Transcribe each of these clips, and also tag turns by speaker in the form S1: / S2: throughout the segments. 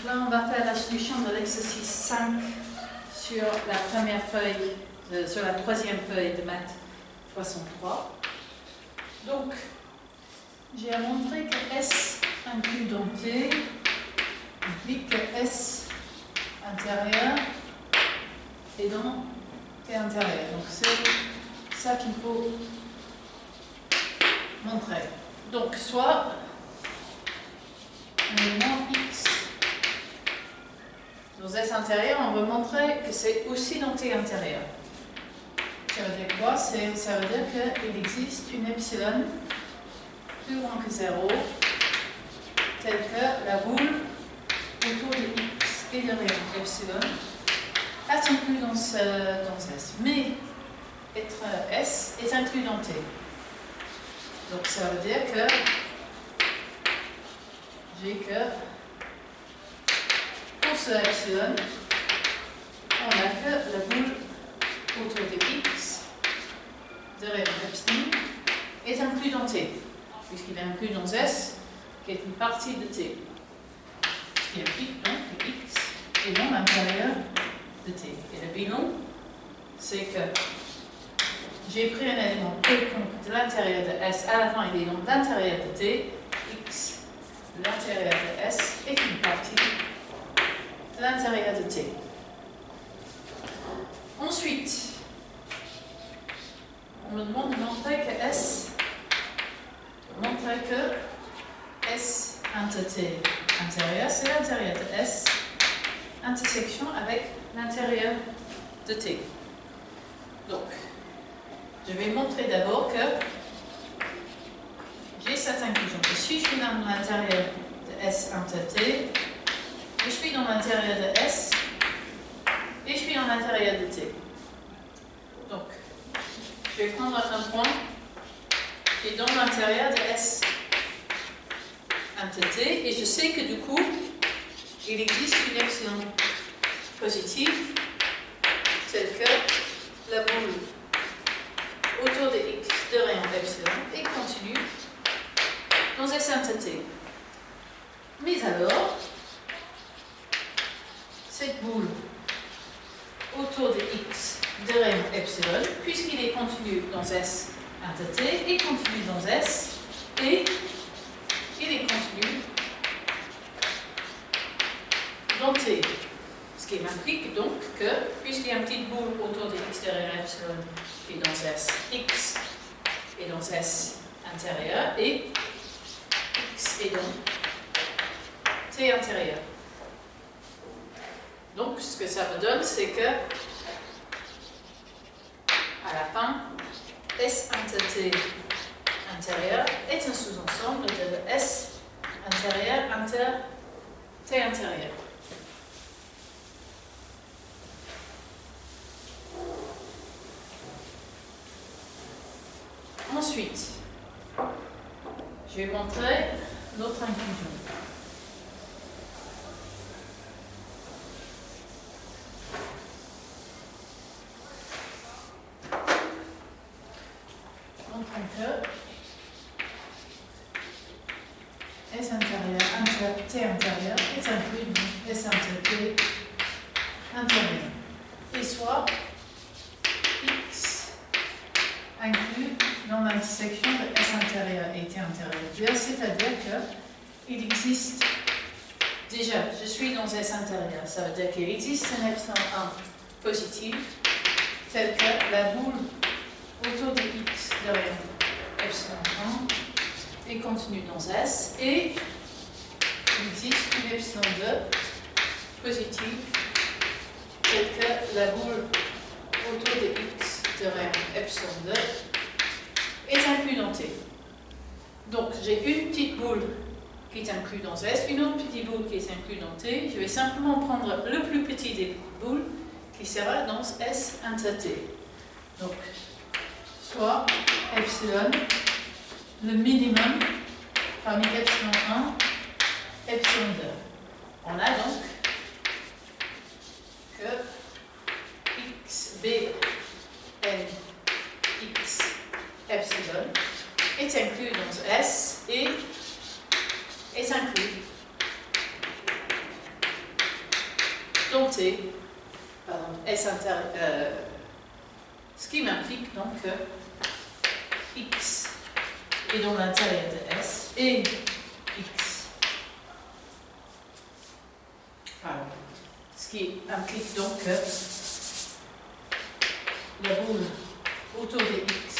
S1: là, on va faire la solution de l'exercice 5 sur la première feuille, sur la troisième feuille de maths 63. Donc, j'ai à montrer que S inclus dans T implique que S intérieur est dans T intérieur. Donc, c'est ça qu'il faut montrer. Donc, soit un élément X dans S intérieur, on veut montrer que c'est aussi dans T intérieur. Ça veut dire quoi? Ça veut dire qu'il existe une epsilon plus grand que 0, telle que la boule autour de X et de rayon epsilon est inclus dans S. Mais S est inclus dans T. Donc ça veut dire que j'ai que pour ce epsilon, on a que la boule autour de X de rayon epsilon est inclus dans T, puisqu'il est inclus dans S, qui est une partie de T. Ce qui implique donc que X est dans l'intérieur de T. Et le bilan, c'est que j'ai pris un élément quelconque de l'intérieur de S, à la fin il est dans l'intérieur de T, X de l'intérieur de S est une partie de l'intérieur de T. Ensuite, on me demande de montrer que S inter T intérieur, c'est l'intérieur de S, intersection avec l'intérieur de T. Donc, je vais montrer d'abord que j'ai cette inclusion. Que si je suis dans l'intérieur de S inter T, je suis dans l'intérieur de S et je suis dans l'intérieur de T. Donc, je vais prendre un point qui est dans l'intérieur de S inter T et je sais que du coup, il existe une epsilon positive telle que la boule autour de X de rayon epsilon et continue dans S inter T. Mais alors, cette boule autour de X de rayon epsilon, puisqu'il est continu dans S inter T, et continu dans S, et il est continu dans T. Ce qui m'implique donc que, puisqu'il y a une petite boule autour de X de rayon epsilon qui est dans S, X est dans S intérieur, et X est dans T intérieur. Donc, ce que ça me donne, c'est que, à la fin, S inter T intérieur est un sous-ensemble de S intérieur inter T intérieur. Ensuite, je vais montrer l'autre inclusion. Que S intérieur inter T intérieur est inclus dans S inter T intérieur. Et soit X inclus dans l'intersection de S intérieur et T intérieur. C'est-à-dire qu'il existe déjà, je suis dans S intérieur, ça veut dire qu'il existe un epsilon 1 positif tel que la boule autour de X de rayon epsilon 1 est continue dans S et il existe une epsilon 2 positive telle que la boule autour de X de rayon epsilon 2 est inclus dans T. Donc j'ai une petite boule qui est inclue dans S, une autre petite boule qui est inclue dans T. Je vais simplement prendre le plus petit des boules qui sera dans S inter T. Donc, soit epsilon, le minimum parmi epsilon 1, epsilon 2. On a donc que X, B, N, X, epsilon est inclus dans S et est inclus T, pardon, S intérieur, ce qui m'implique donc que X est dans l'intérieur de S et X. Pardon. Ce qui implique donc que la boule autour de X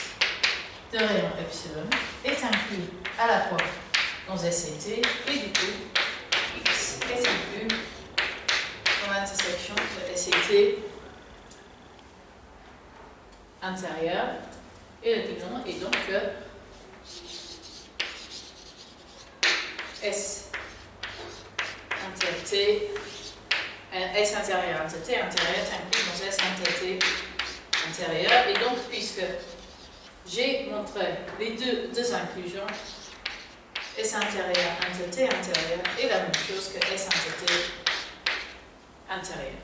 S1: de rayon epsilon est inclus à la fois dans S et T, et du coup, X est inclus dans l'intersection de S et T intérieur, et l'opinion est donc que S inter T, S intérieur inter T intérieur est inclus dans S inter T intérieur, et donc puisque j'ai montré les deux inclusions, S intérieur inter T intérieur est la même chose que S inter T intérieur.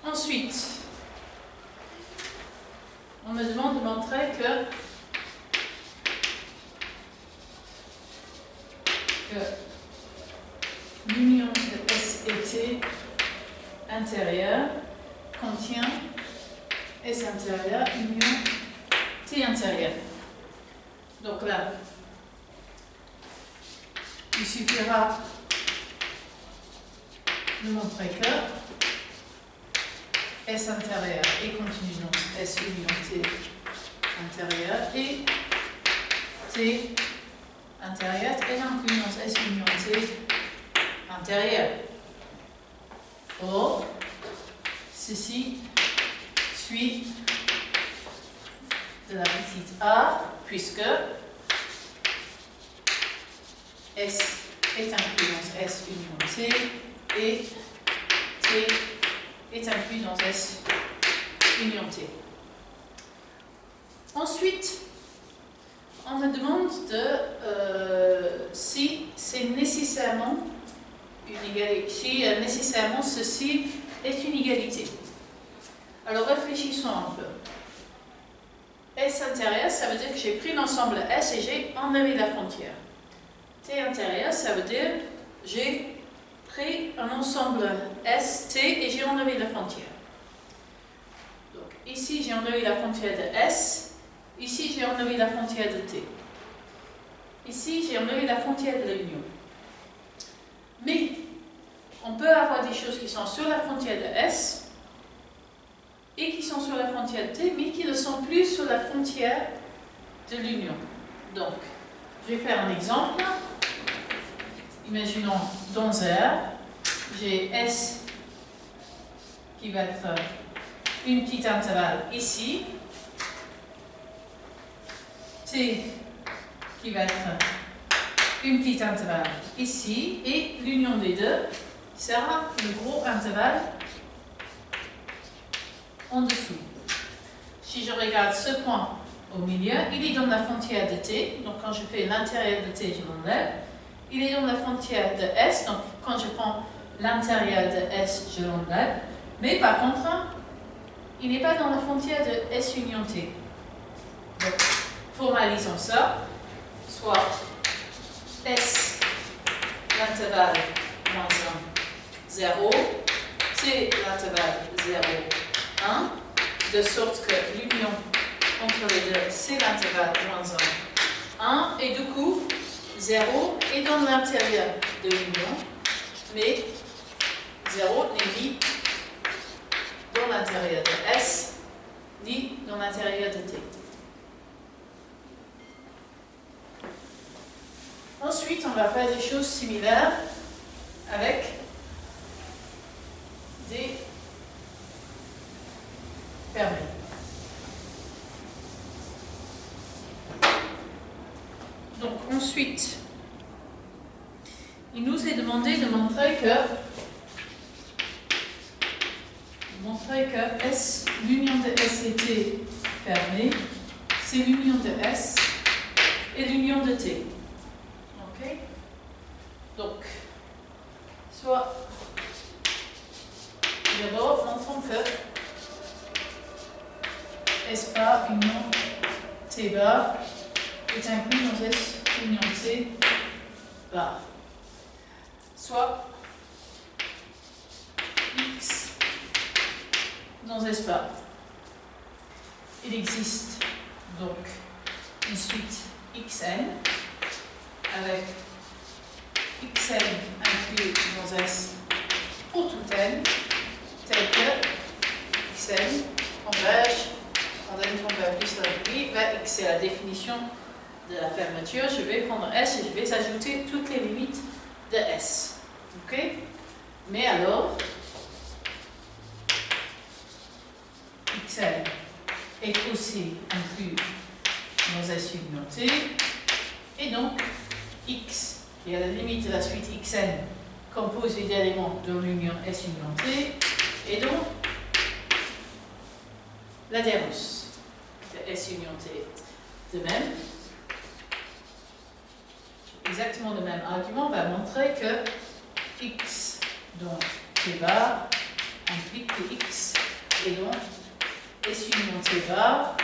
S1: Ensuite, on me demande de montrer que l'union de S et T intérieur contient S intérieur union T intérieur. Donc là, il suffira de montrer que S intérieur est continu dans S union T intérieur et T intérieur est inclus dans S union T intérieur. Or, ceci suit de la petite a, puisque S est inclus dans S union T et T est inclus dans S union T. Ensuite, on me demande si c'est nécessairement une égalité, si nécessairement ceci est une égalité. Alors réfléchissons un peu. S intérieur, ça veut dire que j'ai pris l'ensemble S et j'ai enlevé la frontière. T intérieur, ça veut dire que j'ai pris un ensemble S, T et j'ai enlevé la frontière. Donc ici j'ai enlevé la frontière de S, ici j'ai enlevé la frontière de T. Ici j'ai enlevé la frontière de l'union. Mais on peut avoir des choses qui sont sur la frontière de S et qui sont sur la frontière de T, mais qui ne sont plus sur la frontière de l'union. Donc, je vais faire un exemple. Imaginons dans R, j'ai S qui va être une petite intervalle ici, T qui va être une petite intervalle ici, et l'union des deux sera le gros intervalle en dessous. Si je regarde ce point au milieu, il est dans la frontière de T, donc quand je fais l'intérieur de T, je l'enlève. Il est dans la frontière de S, donc quand je prends l'intérieur de S, je l'enlève. Mais par contre, il n'est pas dans la frontière de S union T. Donc, formalisons ça. Soit S, l'intervalle moins 1, 0, T, l'intervalle 0, 1, de sorte que l'union entre les deux, c'est l'intervalle moins 1, 1, et du coup, 0 est dans l'intérieur de l'union, mais 0 n'est ni dans l'intérieur de S, ni dans l'intérieur de T. Ensuite, on va faire des choses similaires avec des permis. Donc ensuite, il nous est demandé de montrer que S, l'union de S et T fermée, c'est l'union de S et l'union de t. Ok? Donc, soit d'abord, montrons que S bar union T bar est inclus dans S union T bar. Soit X dans S bar. Il existe donc une suite Xn avec Xn inclus dans S pour tout n, tel que Xn converge quand n converge plus l'infini vers X. C'est la définition de la fermeture. Je vais prendre S et je vais ajouter toutes les limites de S. Ok? Mais alors, Xn est aussi inclus dans S union T, et donc X, qui est la limite de la suite Xn, composée d'éléments de l'union S union T, et donc l'adhérence de S union T. De même, exactement le même argument va montrer que X, donc T bar, implique que X est donc S union T bar,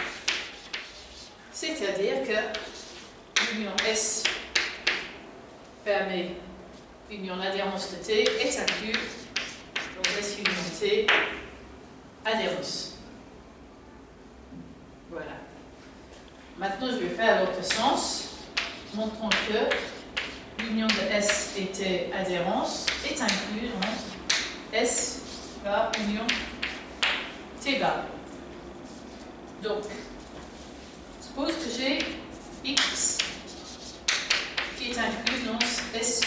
S1: c'est-à-dire que l'union S permet l'union l'adhérence de T est inclus dans S union T adhérence. Voilà. Maintenant, je vais faire l'autre sens. Montrons que l'union de S et T adhérence est inclus dans S bar union T bar. Donc, suppose que j'ai X qui est inclus dans S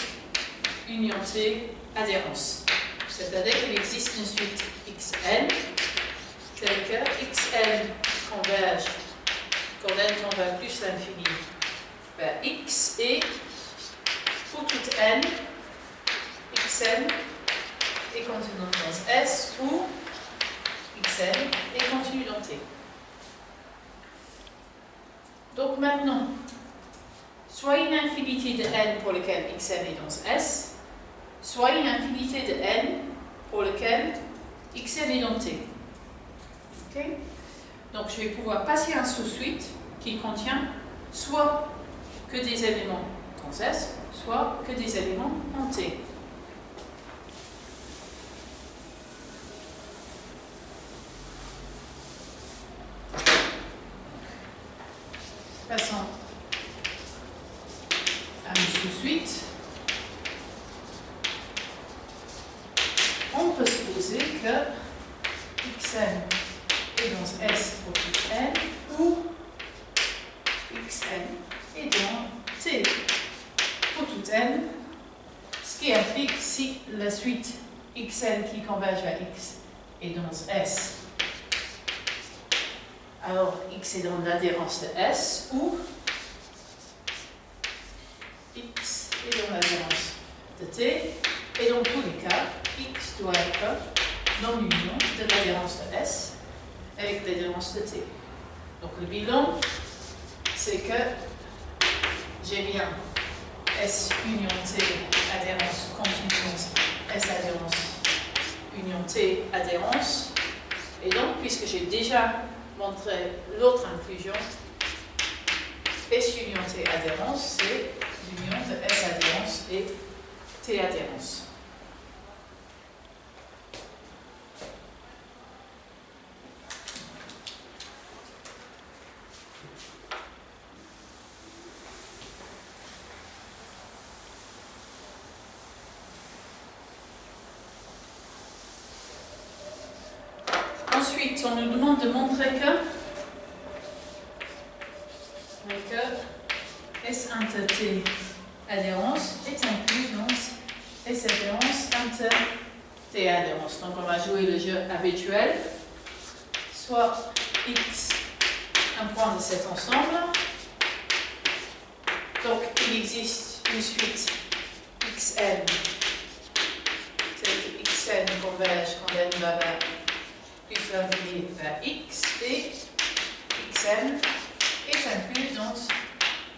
S1: union T adhérence. C'est-à-dire qu'il existe une suite Xn telle que Xn converge quand n tend vers plus l'infini vers X et pour toute n, Xn est contenu dans S ou Xn est contenu dans T. Donc maintenant, soit une infinité de n pour lequel Xn est dans S, soit une infinité de n pour lequel Xn est dans T. Ok? Donc je vais pouvoir passer un sous-suite qui contient soit que des éléments dans S, soit que des éléments en T. Passons à une sous-suite. On peut supposer que Xn est dans S pour tout n, ou Xn est dans T pour tout n, ce qui implique si la suite Xn qui converge vers X est dans S, alors X est dans l'adhérence de S, ou X est dans l'adhérence de T, et dans tous les cas, X doit être dans l'union de l'adhérence de S avec l'adhérence de T. Donc le bilan, c'est que j'ai bien S union T adhérence continue, S adhérence union T adhérence, et donc puisque j'ai déjà montré l'autre inclusion, S union T adhérence, c'est l'union de S adhérence et T adhérence. Ensuite, on nous demande de montrer que S inter T adhérence est inclus dans S adhérence inter T adhérence. Donc on va jouer le jeu habituel. Soit X, un point de cet ensemble. Donc il existe une suite Xn, telle que Xn converge quand n va vers plus l'infini vers X, et Xn est inclus dans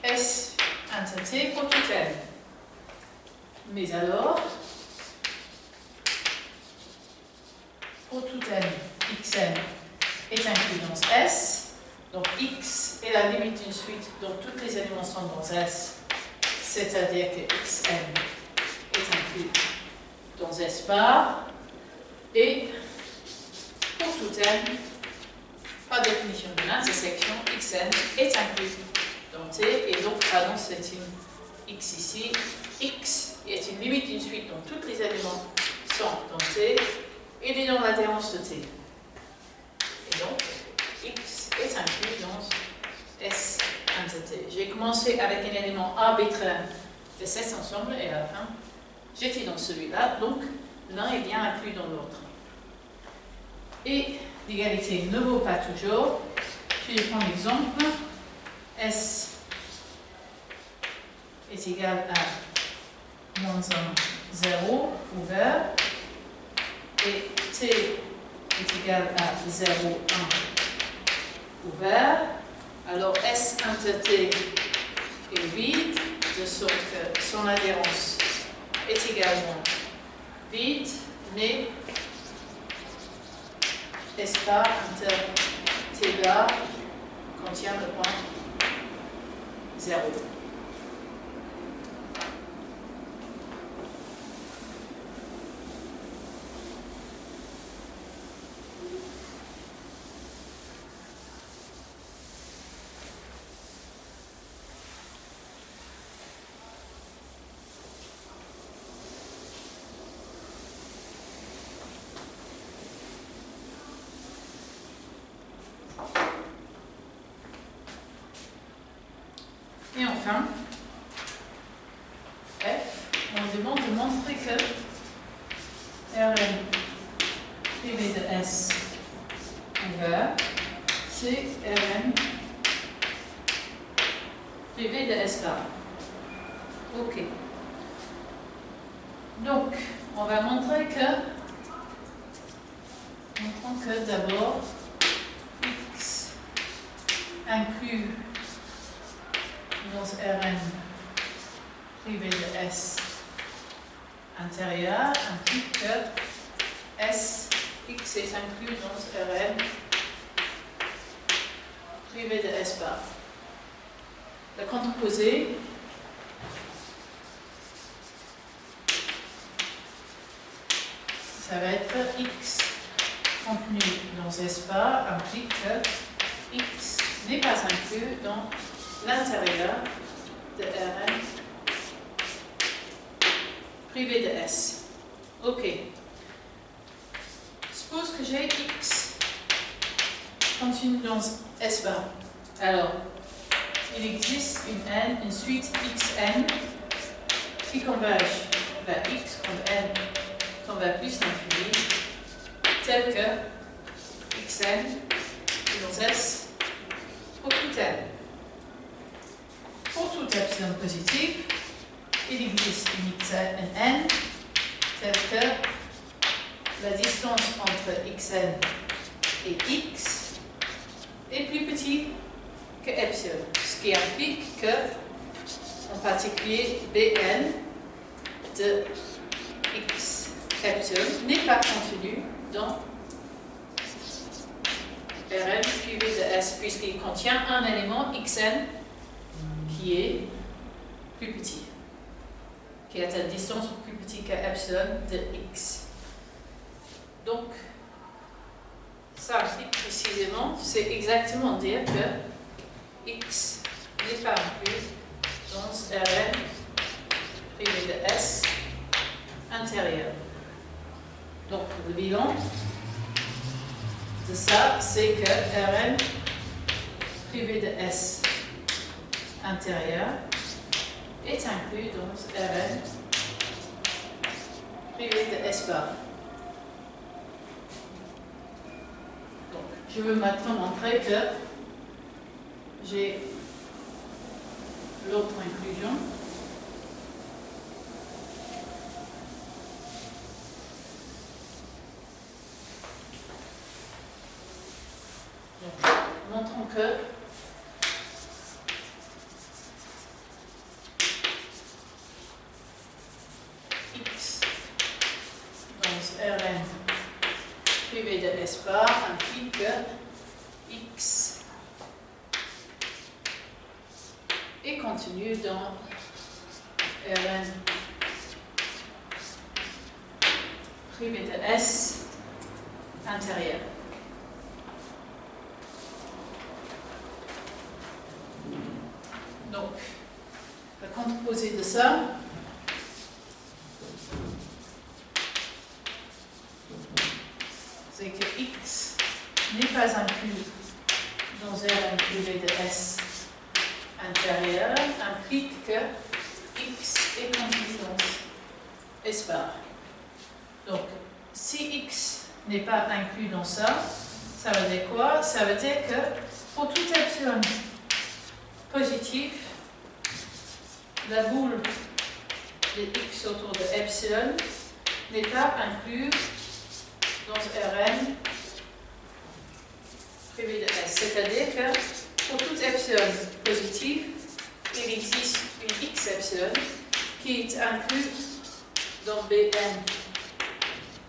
S1: S inter T pour tout n. Mais alors, pour tout n, xn est inclus dans S. Donc x est la limite d'une suite dont tous les éléments sont dans S, c'est-à-dire que xn est inclus dans S bar. Et pour tout n, par définition de l'intersection, xn est inclus dans T, et donc, pardon, c'est une x ici. X est une limite d'une suite dont tous les éléments sont dans T, et il est dans l'adhérence de T. Et donc, x est inclus dans S inter T. J'ai commencé avec un élément arbitraire de cet ensemble, et à la fin, j'étais dans celui-là, donc l'un est bien inclus dans l'autre. Et l'égalité ne vaut pas toujours. Je vais prendre l'exemple. S est égal à moins 1, 0, ouvert. Et T est égal à 0, 1, ouvert. Alors S inter T est vide, de sorte que son adhérence est également vide, mais S bar inter T bar contient le point 0. Et enfin, F, on demande de montrer que Rn privé de S ouvert, c'est Rn privé de S bar. Ok. Donc, on va montrer que, d'abord, X inclut dans Rn privé de S intérieur implique que S, X est inclus dans Rn privé de S bar. La contreposée ça va être X contenu dans S bar implique que X n'est pas inclus dans l'intérieur de Rn privé de S. Ok. Suppose que j'ai X contenu dans S bar. Alors, il existe une suite Xn qui converge vers X quand n tend vers plus l'infini, tel que Xn dans S pour tout n. Pour tout epsilon positif, il existe une n telle que la distance entre xn et x est plus petite que epsilon, ce qui implique que, en particulier, Bn de x epsilon n'est pas contenu dans Rn privé de S, puisqu'il contient un élément xn qui est plus petit, qui est à la distance plus petite que epsilon de x. Donc, ça implique précisément, c'est exactement dire que x n'est pas inclus dans Rn privé de S intérieur. Donc, le bilan de ça, c'est que Rn privé de S intérieur est inclus dans Rn privé de S bar. Donc, je veux maintenant montrer que j'ai l'autre inclusion. Donc, montrons que privé de S bar implique que X est contenu dans Rn privé de S intérieur. Donc, la contreposée de ça, c'est que X n'est pas inclus dans Rn privé de S intérieur, implique que X est contenu dans S bar. Donc, si X n'est pas inclus dans ça, ça veut dire quoi? Ça veut dire que pour tout epsilon positif, la boule de X autour de epsilon n'est pas inclus dans Rn privé de S. C'est-à-dire que pour tout epsilon positif, il existe une X epsilon qui est inclus dans Bn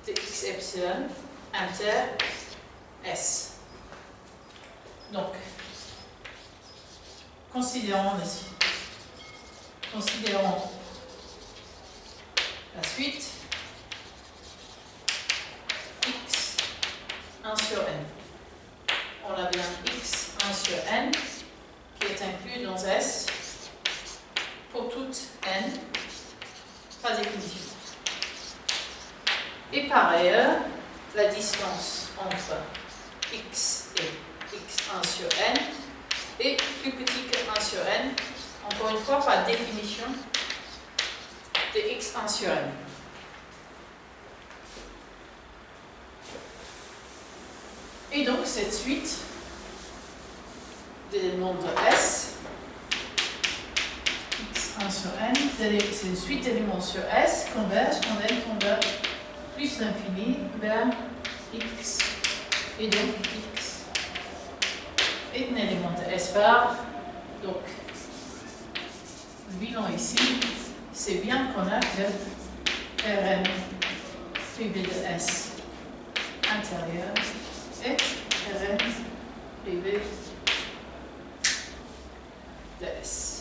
S1: de X epsilon inter S. Donc, considérons la suite. X 1 sur n. On a bien X 1 sur n qui est inclus dans S pour toute n, par définition. Et par ailleurs, la distance entre X et X1 sur n est plus petit que 1 sur n, encore une fois par définition de X1 sur n. Et donc cette suite d'éléments de S, X1 sur n, c'est une suite d'éléments sur S, converge quand n converge plus l'infini vers X. Et donc X est un élément de S bar. Donc le bilan ici, c'est bien qu'on a que Rn privé de S intérieur et Rn privé de S.